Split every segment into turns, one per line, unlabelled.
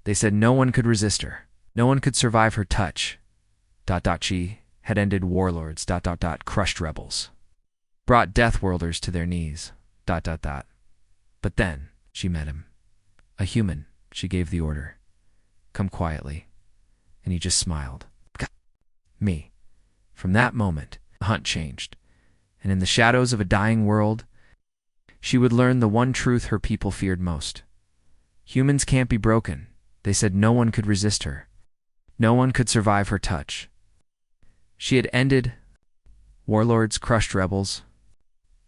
They said no one could resist her. No one could survive her touch. She had ended warlords. Crushed rebels. Brought Deathworlders to their knees. But then she met him. A human. She gave the order. Come quietly. And he just smiled. Me. From that moment, the hunt changed. And in the shadows of a dying world, she would learn the one truth her people feared most. Humans can't be broken. They said no one could resist her. No one could survive her touch. She had ended warlords, crushed rebels,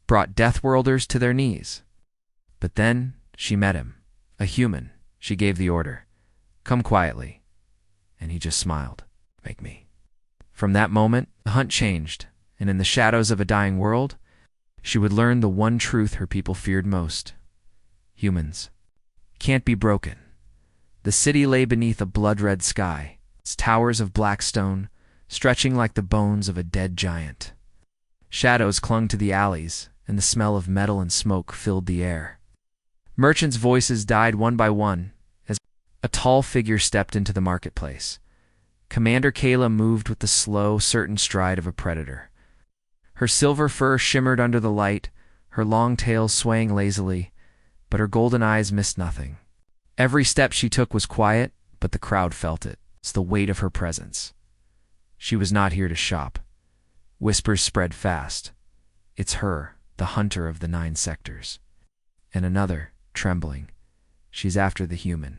brought Deathworlders to their knees. But then she met him. A human. She gave the order. Come quietly. And he just smiled. Make me. From that moment, the hunt changed, and in the shadows of a dying world, she would learn the one truth her people feared most. Humans can't be broken. The city lay beneath a blood-red sky, its towers of black stone stretching like the bones of a dead giant. Shadows clung to the alleys, and the smell of metal and smoke filled the air. Merchants' voices died one by one as a tall figure stepped into the marketplace. Commander Kaela moved with the slow, certain stride of a predator. Her silver fur shimmered under the light, her long tail swaying lazily, but her golden eyes missed nothing. Every step she took was quiet, but the crowd felt it. It's the weight of her presence. She was not here to shop. Whispers spread fast. It's her, the hunter of the 9 sectors. And another, trembling. She's after the human.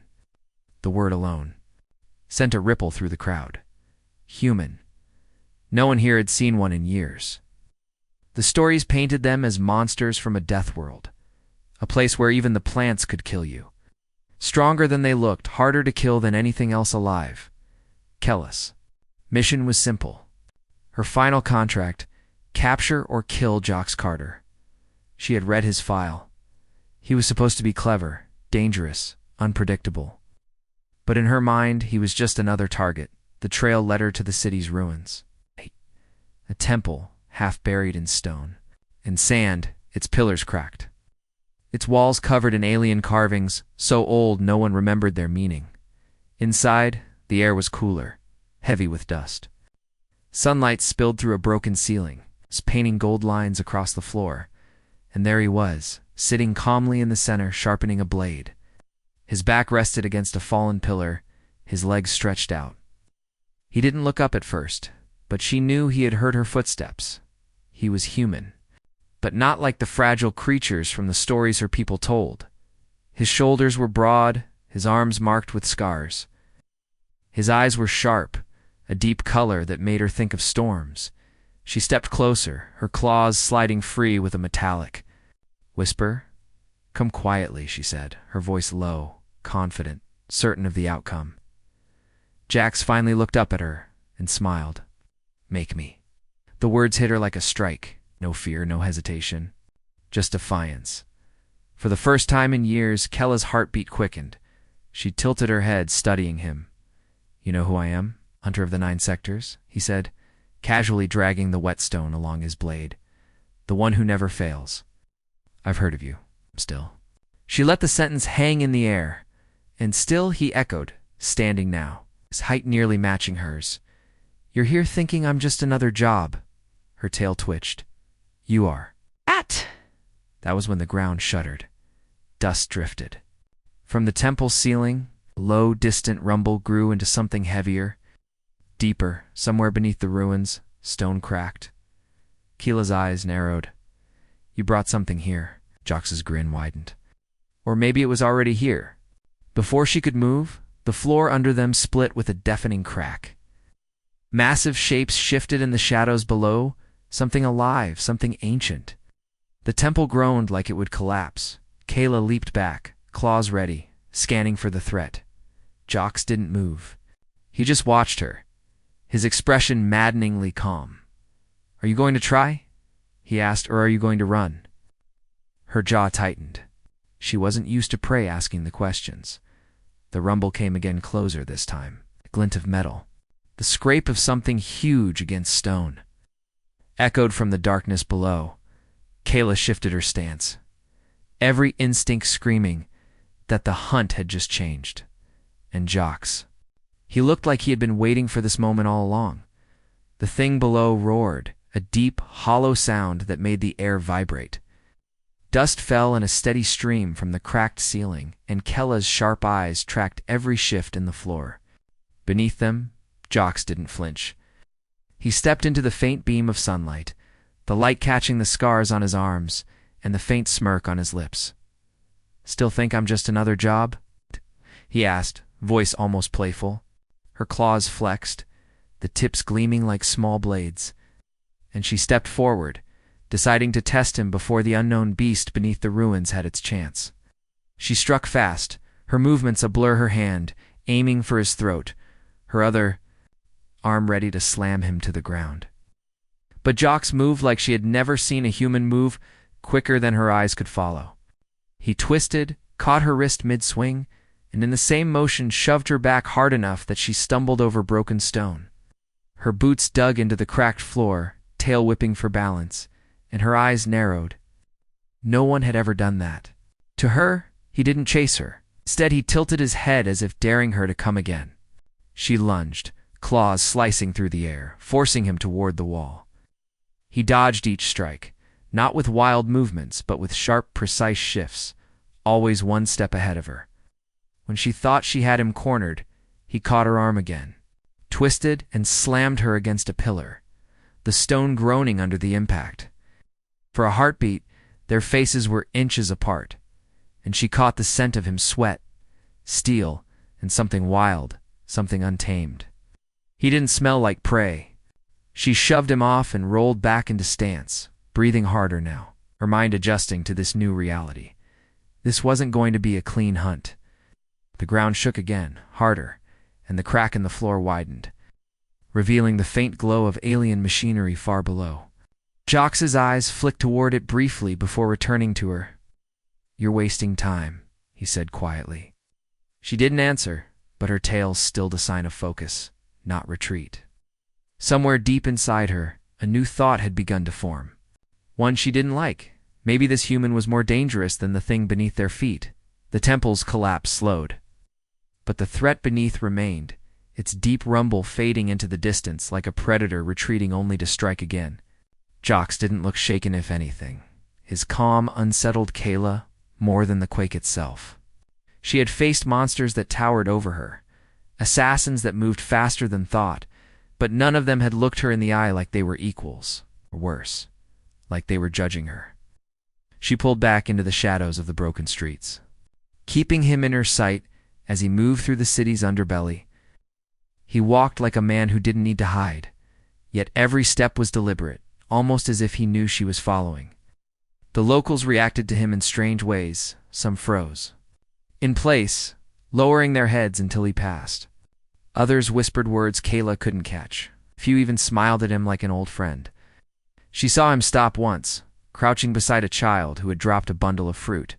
The word alone sent a ripple through the crowd. Human. No one here had seen one in years. The stories painted them as monsters from a death world, a place where even the plants could kill you. Stronger than they looked, harder to kill than anything else alive. Kaela's mission was simple. Her final contract, capture or kill Jax Carter. She had read his file. He was supposed to be clever, dangerous, unpredictable. But in her mind, he was just another target. The trail led her to the city's ruins. A temple, half buried in stone. In sand, its pillars cracked. Its walls covered in alien carvings, so old no one remembered their meaning. Inside, the air was cooler, heavy with dust. Sunlight spilled through a broken ceiling, painting gold lines across the floor. And there he was, sitting calmly in the center, sharpening a blade. His back rested against a fallen pillar, his legs stretched out. He didn't look up at first, but she knew he had heard her footsteps. He was human, but not like the fragile creatures from the stories her people told. His shoulders were broad, his arms marked with scars. His eyes were sharp, a deep color that made her think of storms. She stepped closer, her claws sliding free with a metallic whisper. Come quietly, she said, her voice low, confident, certain of the outcome. Jax finally looked up at her and smiled. Make me. The words hit her like a strike. No fear, no hesitation. Just defiance. For the first time in years, Kaela's heartbeat quickened. She tilted her head, studying him. You know who I am? Hunter of the 9 sectors, he said, casually dragging the whetstone along his blade. The one who never fails. I've heard of you, still. She let the sentence hang in the air, and still he echoed, standing now, his height nearly matching hers. You're here thinking I'm just another job. Her tail twitched. You are. That was when the ground shuddered. Dust drifted. From the temple ceiling, a low, distant rumble grew into something heavier. Deeper, somewhere beneath the ruins, stone cracked. Kaela's eyes narrowed. You brought something here. Jax's grin widened. Or maybe it was already here. Before she could move, the floor under them split with a deafening crack. Massive shapes shifted in the shadows below, something alive, something ancient. The temple groaned like it would collapse. Kaela leaped back, claws ready, scanning for the threat. Jax didn't move. He just watched her, his expression maddeningly calm. Are you going to try? He asked, or are you going to run? Her jaw tightened. She wasn't used to prey asking the questions. The rumble came again, closer this time, a glint of metal. The scrape of something huge against stone. Echoed from the darkness below. Kaela shifted her stance, every instinct screaming that the hunt had just changed. and Jax. He looked like he had been waiting for this moment all along. The thing below roared, a deep, hollow sound that made the air vibrate. Dust fell in a steady stream from the cracked ceiling, and Kaela's sharp eyes tracked every shift in the floor. Beneath them, Jax didn't flinch. He stepped into the faint beam of sunlight, the light catching the scars on his arms and the faint smirk on his lips. "Still think I'm just another job?" he asked, voice almost playful. Her claws flexed, the tips gleaming like small blades, and she stepped forward, deciding to test him before the unknown beast beneath the ruins had its chance. She struck fast, her movements a blur, her hand aiming for his throat, her other arm ready to slam him to the ground. But Jax moved like she had never seen a human move, quicker than her eyes could follow. He twisted, caught her wrist mid-swing, and in the same motion shoved her back hard enough that she stumbled over broken stone. Her boots dug into the cracked floor, tail whipping for balance, and her eyes narrowed. No one had ever done that. To her, he didn't chase her. Instead, he tilted his head as if daring her to come again. She lunged, claws slicing through the air, forcing him toward the wall. He dodged each strike, not with wild movements, but with sharp, precise shifts, always one step ahead of her. When she thought she had him cornered, he caught her arm again, twisted and slammed her against a pillar, the stone groaning under the impact. For a heartbeat, their faces were inches apart, and she caught the scent of him: sweat, steel, and something wild, something untamed. He didn't smell like prey. She shoved him off and rolled back into stance, breathing harder now, her mind adjusting to this new reality. This wasn't going to be a clean hunt. The ground shook again, harder, and the crack in the floor widened, revealing the faint glow of alien machinery far below. Jax's eyes flicked toward it briefly before returning to her. "You're wasting time," he said quietly. She didn't answer, but her tail stilled a sign of focus, not retreat. Somewhere deep inside her, a new thought had begun to form. One she didn't like. Maybe this human was more dangerous than the thing beneath their feet. The temple's collapse slowed. But the threat beneath remained, its deep rumble fading into the distance like a predator retreating only to strike again. Jax didn't look shaken, if anything. His calm, unsettled Kaela, more than the quake itself. She had faced monsters that towered over her, assassins that moved faster than thought, but none of them had looked her in the eye like they were equals, or worse, like they were judging her. She pulled back into the shadows of the broken streets, keeping him in her sight as he moved through the city's underbelly. He walked like a man who didn't need to hide, yet every step was deliberate, almost as if he knew she was following. The locals reacted to him in strange ways. Some froze in place, lowering their heads until he passed. Others whispered words Kaela couldn't catch. Few even smiled at him like an old friend. She saw him stop once, crouching beside a child who had dropped a bundle of fruit.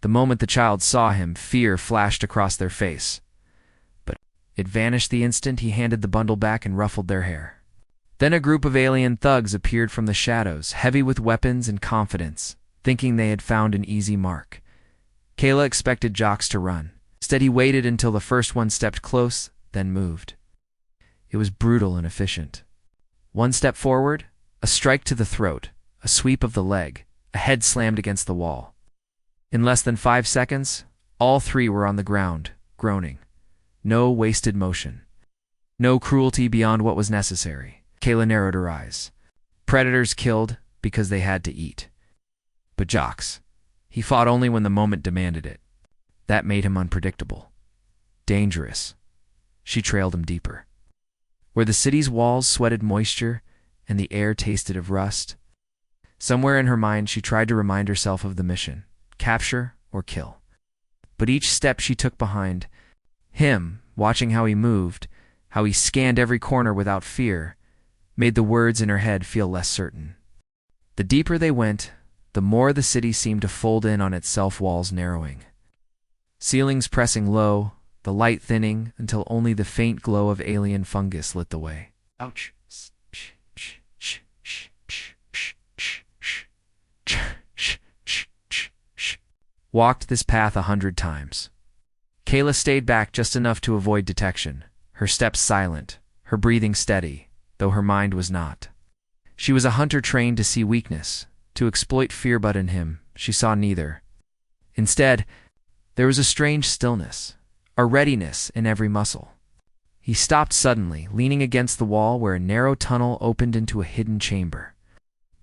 The moment the child saw him, fear flashed across their face. But it vanished the instant he handed the bundle back and ruffled their hair. Then a group of alien thugs appeared from the shadows, heavy with weapons and confidence, thinking they had found an easy mark. Kaela expected Jax to run. Instead, he waited until the first one stepped close, then moved. It was brutal and efficient. One step forward, a strike to the throat, a sweep of the leg, a head slammed against the wall. In less than 5 seconds, all three were on the ground, groaning. No wasted motion. No cruelty beyond what was necessary. Kaela narrowed her eyes. Predators killed because they had to eat. But Jax, he fought only when the moment demanded it. That made him unpredictable. Dangerous. She trailed him deeper. Where the city's walls sweated moisture and the air tasted of rust, somewhere in her mind she tried to remind herself of the mission: capture or kill. But each step she took behind him, watching how he moved, how he scanned every corner without fear, made the words in her head feel less certain. The deeper they went, the more the city seemed to fold in on itself, walls narrowing, ceilings pressing low, the light thinning until only the faint glow of alien fungus lit the way. Ouch. Walked this path 100 times. Kaela stayed back just enough to avoid detection, her steps silent, her breathing steady, though her mind was not. She was a hunter trained to see weakness, to exploit fear, but in him, she saw neither. Instead, there was a strange stillness, a readiness in every muscle. He stopped suddenly, leaning against the wall where a narrow tunnel opened into a hidden chamber.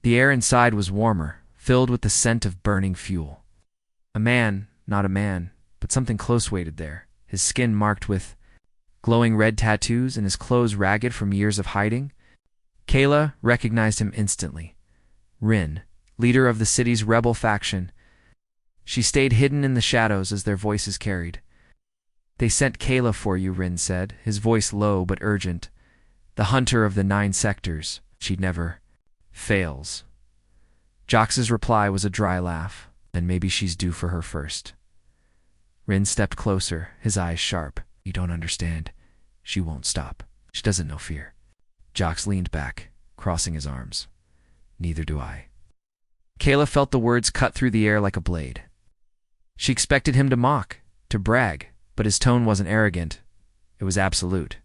The air inside was warmer, filled with the scent of burning fuel. A man, not a man, but something close waited there, his skin marked with glowing red tattoos and his clothes ragged from years of hiding. Kaela recognized him instantly. Rin, leader of the city's rebel faction. She stayed hidden in the shadows as their voices carried. "They sent Kaela for you," Rin said, his voice low but urgent. "The hunter of the 9 sectors. She never fails." Jax's reply was a dry laugh. "Then maybe she's due for her first." Rin stepped closer, his eyes sharp. "You don't understand. She won't stop. She doesn't know fear." Jax leaned back, crossing his arms. "Neither do I." Kaela felt the words cut through the air like a blade. She expected him to mock, to brag, but his tone wasn't arrogant. It was absolute.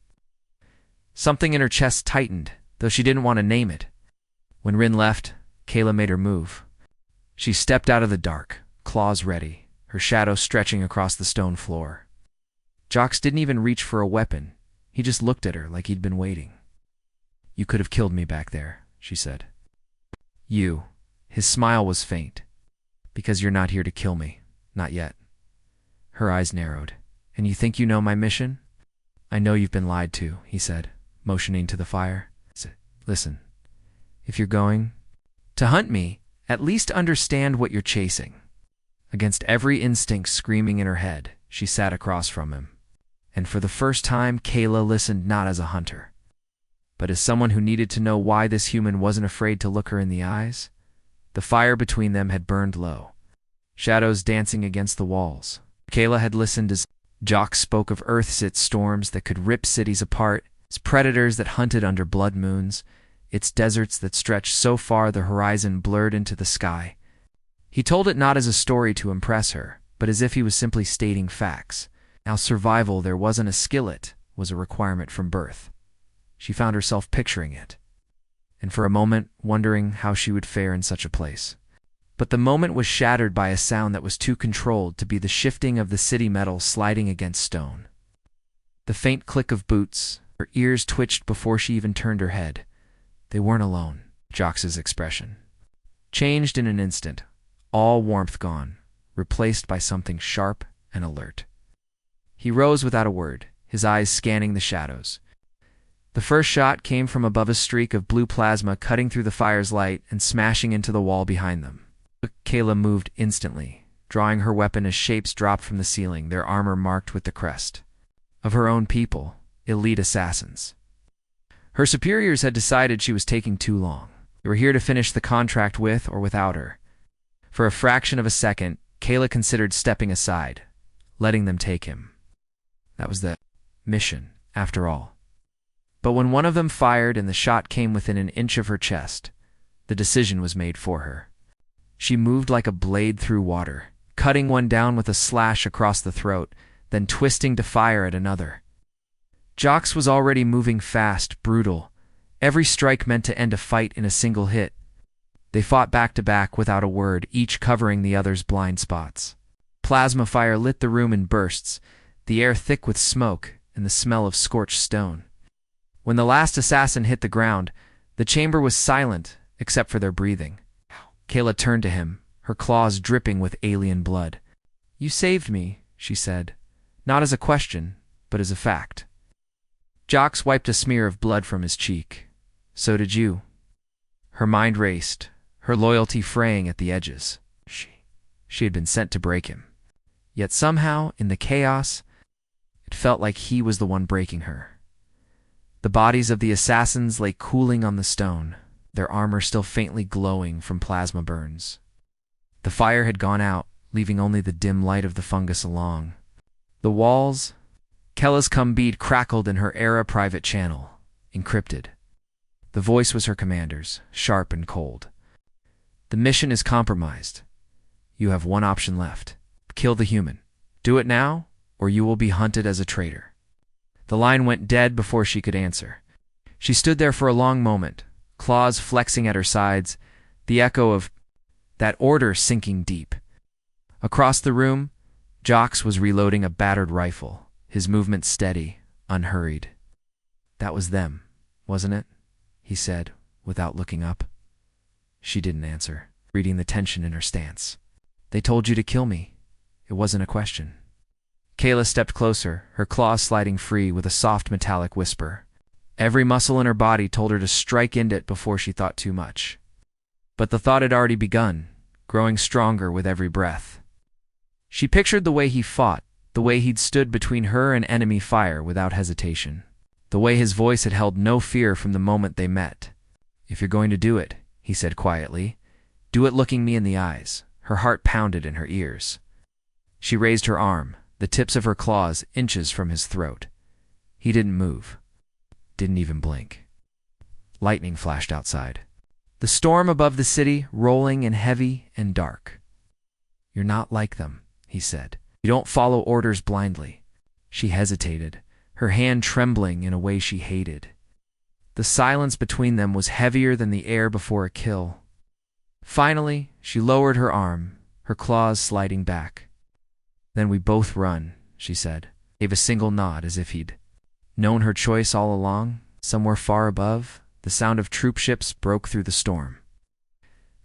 Something in her chest tightened, though she didn't want to name it. When Rin left, Kaela made her move. She stepped out of the dark, claws ready, her shadow stretching across the stone floor. Jax didn't even reach for a weapon. He just looked at her like he'd been waiting. "You could have killed me back there," she said. "You." His smile was faint. "Because you're not here to kill me. Not yet." Her eyes narrowed. "And you think you know my mission?" "I know you've been lied to," he said, motioning to the fire. "Listen, if you're going to hunt me, at least understand what you're chasing." Against every instinct screaming in her head, she sat across from him. And for the first time, Kaela listened not as a hunter, but as someone who needed to know why this human wasn't afraid to look her in the eyes. The fire between them had burned low, shadows dancing against the walls. Kaela had listened as Jax spoke of Earth's storms that could rip cities apart, its predators that hunted under blood moons, its deserts that stretched so far the horizon blurred into the sky. He told it not as a story to impress her, but as if he was simply stating facts. Now survival there wasn't a skillet, was a requirement from birth. She found herself picturing it, and for a moment wondering how she would fare in such a place. But the moment was shattered by a sound that was too controlled to be the shifting of the city metal sliding against stone. The faint click of boots, her ears twitched before she even turned her head. They weren't alone. Jax's expression changed in an instant, all warmth gone, replaced by something sharp and alert. He rose without a word, his eyes scanning the shadows. The first shot came from above, a streak of blue plasma cutting through the fire's light and smashing into the wall behind them. Kaela moved instantly, drawing her weapon as shapes dropped from the ceiling, their armor marked with the crest of her own people, elite assassins. Her superiors had decided she was taking too long. They were here to finish the contract with or without her. For a fraction of a second, Kaela considered stepping aside, letting them take him. That was the mission, after all. But when one of them fired and the shot came within an inch of her chest, the decision was made for her. She moved like a blade through water, cutting one down with a slash across the throat, then twisting to fire at another. Jax was already moving fast, brutal. Every strike meant to end a fight in a single hit. They fought back to back without a word, each covering the other's blind spots. Plasma fire lit the room in bursts, the air thick with smoke and the smell of scorched stone. When the last assassin hit the ground, the chamber was silent except for their breathing. Kaela turned to him, her claws dripping with alien blood. "You saved me," she said, not as a question, but as a fact. Jax wiped a smear of blood from his cheek. "So did you." Her mind raced, her loyalty fraying at the edges. She had been sent to break him. Yet somehow, in the chaos, it felt like he was the one breaking her. The bodies of the assassins lay cooling on the stone, their armor still faintly glowing from plasma burns. The fire had gone out, leaving only the dim light of the fungus along. The walls, Kaela's bead crackled in her era private channel, encrypted. The voice was her commander's, sharp and cold. "The mission is compromised. You have one option left. Kill the human. Do it now, or you will be hunted as a traitor." The line went dead before she could answer. She stood there for a long moment, claws flexing at her sides, the echo of that order sinking deep. Across the room, Jax was reloading a battered rifle, his movement steady, unhurried. "That was them, wasn't it?" he said, without looking up. She didn't answer, reading the tension in her stance. "They told you to kill me. It wasn't a question." Kaela stepped closer, her claws sliding free with a soft metallic whisper. Every muscle in her body told her to strike into it before she thought too much. But the thought had already begun, growing stronger with every breath. She pictured the way he fought, the way he'd stood between her and enemy fire without hesitation, the way his voice had held no fear from the moment they met. "If you're going to do it," he said quietly, "do it looking me in the eyes." Her heart pounded in her ears. She raised her arm, the tips of her claws inches from his throat. He didn't move, didn't even blink. Lightning flashed outside. The storm above the city, rolling and heavy and dark. "You're not like them," he said. "You don't follow orders blindly." She hesitated, her hand trembling in a way she hated. The silence between them was heavier than the air before a kill. Finally, she lowered her arm, her claws sliding back. "Then we both run," she said, gave a single nod as if he'd known her choice all along. Somewhere far above, the sound of troop ships broke through the storm.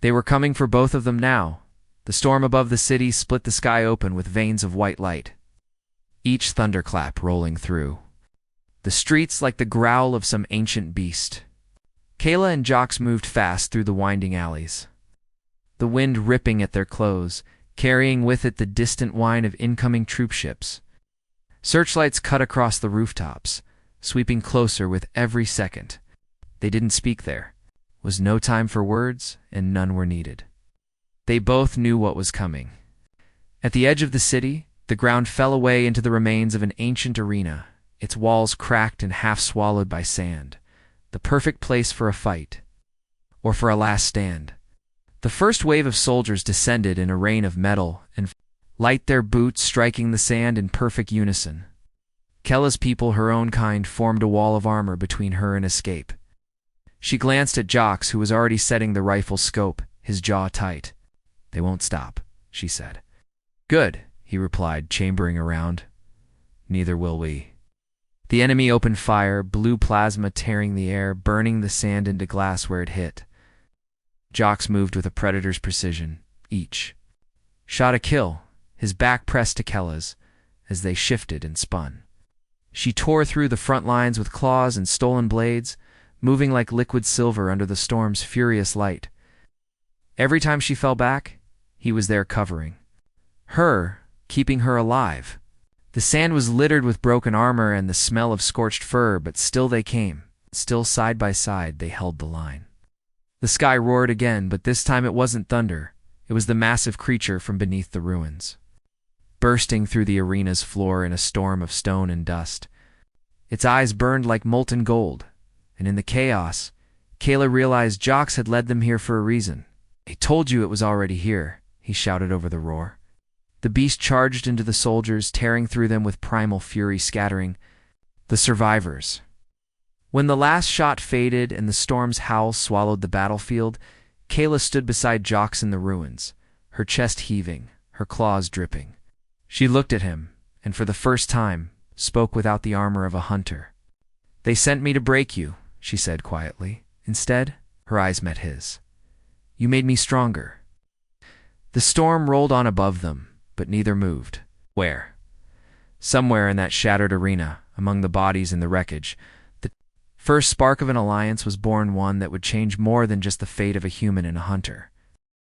They were coming for both of them now. The storm above the city split the sky open with veins of white light, each thunderclap rolling through the streets like the growl of some ancient beast. Kaela and Jax moved fast through the winding alleys, the wind ripping at their clothes, carrying with it the distant whine of incoming troop ships. Searchlights cut across the rooftops, sweeping closer with every second. They didn't speak there. Was no time for words, and none were needed. They both knew what was coming. At the edge of the city, the ground fell away into the remains of an ancient arena, its walls cracked and half swallowed by sand. The perfect place for a fight, or for a last stand. The first wave of soldiers descended in a rain of metal and light, their boots striking the sand in perfect unison. Kaela's people, her own kind, formed a wall of armor between her and escape. She glanced at Jax, who was already setting the rifle's scope, his jaw tight. "They won't stop," she said. "Good," he replied, chambering around. "Neither will we." The enemy opened fire, blue plasma tearing the air, burning the sand into glass where it hit. Jax moved with a predator's precision. Each shot a kill, his back pressed to Kaela's, as they shifted and spun. She tore through the front lines with claws and stolen blades, moving like liquid silver under the storm's furious light. Every time she fell back, he was there covering her, keeping her alive. The sand was littered with broken armor and the smell of scorched fur, but still they came. Still side by side they held the line. The sky roared again, but this time it wasn't thunder. It was the massive creature from beneath the ruins, bursting through the arena's floor in a storm of stone and dust. Its eyes burned like molten gold, and in the chaos, Kaela realized Jax had led them here for a reason. "I told you it was already here," he shouted over the roar. The beast charged into the soldiers, tearing through them with primal fury, scattering the survivors. When the last shot faded and the storm's howl swallowed the battlefield, Kaela stood beside Jax in the ruins, her chest heaving, her claws dripping. She looked at him, and for the first time, spoke without the armor of a hunter. "They sent me to break you," she said quietly. Instead, her eyes met his. "You made me stronger." The storm rolled on above them, but neither moved. Where? Somewhere in that shattered arena, among the bodies and the wreckage, the first spark of an alliance was born, one that would change more than just the fate of a human and a hunter.